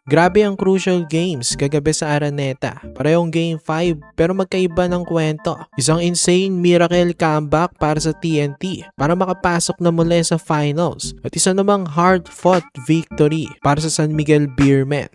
Grabe ang crucial games kagabi sa Araneta. Parehong game 5 pero magkaiba ng kwento. Isang insane miracle comeback para sa TNT para makapasok na muli sa finals. At isa namang hard-fought victory para sa San Miguel Beermen.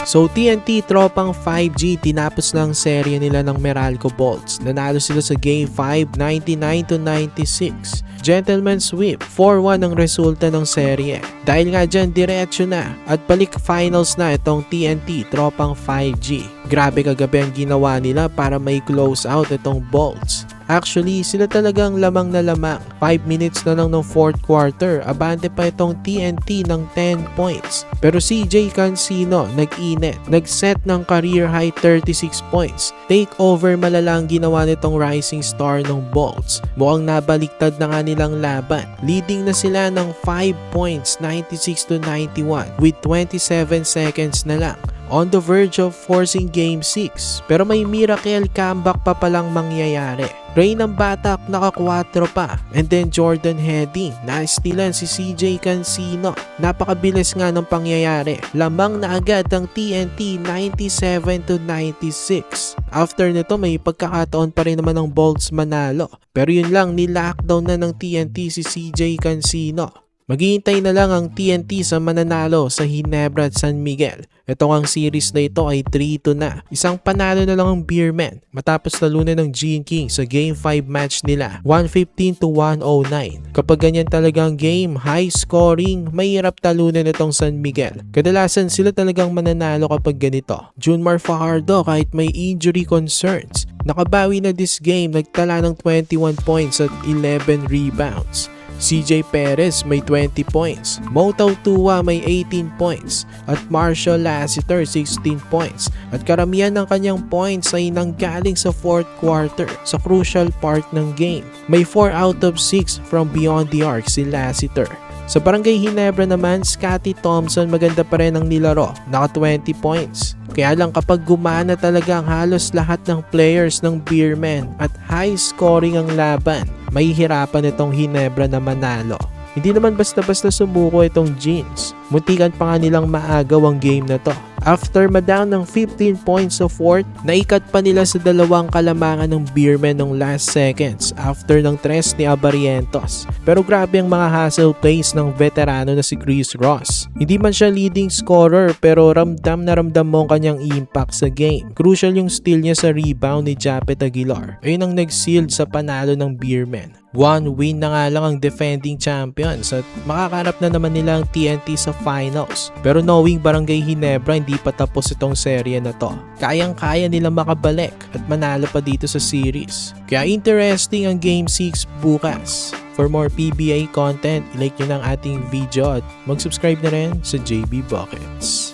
So TNT tropang 5G tinapos ng serye nila ng Meralco Bolts. Nanalo sila sa Game 5, 99-96. Gentleman sweep, 4-1 ang resulta ng serye. Dahil nga dyan, diretso na at balik finals na itong TNT tropang 5G. Grabe kagabi ang ginawa nila para may close out itong Bolts. Actually, sila talagang lamang na lamang. 5 minutes na lang ng 4th quarter, abante pa itong TNT ng 10 points. Pero CJ Cancino nag-init, nag-set ng career high 36 points. Takeover malalang ginawa nitong rising star ng Bolts. Mukhang nabaliktad na nga nilang laban. Leading na sila ng 5 points, 96-91 with 27 seconds na lang. On the verge of forcing Game 6. Pero may miracle comeback pa palang mangyayari. Ray ng batak naka-4 pa. And then Jordan heading. Naistilan si CJ Cancino. Napakabilis nga ng pangyayari. Lamang na agad ang TNT 97-96. After nito may pagkakataon pa rin naman ng Bolts manalo. Pero yun lang, nilockdown na ng TNT si CJ Cancino. Maghihintay na lang ang TNT sa mananalo sa Ginebra at San Miguel. Ito ang series na ito ay 3-2 na. Isang panalo na lang ang Beermen matapos talunan ng Gene King sa Game 5 match nila 115-109. Kapag ganyan talagang game, high scoring, mahirap talunan itong San Miguel. Kadalasan sila talagang mananalo kapag ganito. Junmar Fajardo kahit may injury concerns, nakabawi na this game, nagtala ng 21 points at 11 rebounds. CJ Perez may 20 points, Motau Tua may 18 points, at Marshall Lassiter 16 points. At karamihan ng kanyang points ay nanggaling sa 4th quarter sa crucial part ng game. May 4 out of 6 from beyond the arc si Lassiter. Sa Barangay Ginebra naman, Scottie Thompson maganda pa rin ang nilaro, naka 20 points. Kaya lang kapag gumana talaga ang halos lahat ng players ng Beermen at high scoring ang laban, mahihirapan itong Ginebra na manalo. Hindi naman basta-basta sumuko itong Jeans. Muntikan pa nga nilang maagaw ang game na to. After madown ng 15 points sa 4th, naikat pa nila sa 2 kalamangan ng Beermen ng last seconds after ng 3 ni Abarientos. Pero grabe ang mga hustle plays ng veterano na si Chris Ross. Hindi man siya leading scorer pero ramdam na ramdam mo ang kanyang impact sa game. Crucial yung steal niya sa rebound ni Japet Aguilar. Ayun ang nag-sealed sa panalo ng Beermen. 1 win na nga lang ang defending champions at makakarap na naman nila ang TNT sa finals. Pero knowing Barangay Ginebra, hindi pa tapos itong serye na to. Kayang-kaya nila makabalik at manalo pa dito sa series. Kaya interesting ang Game 6 bukas. For more PBA content, like nyo ng ating video at mag-subscribe na rin sa JB Buckets.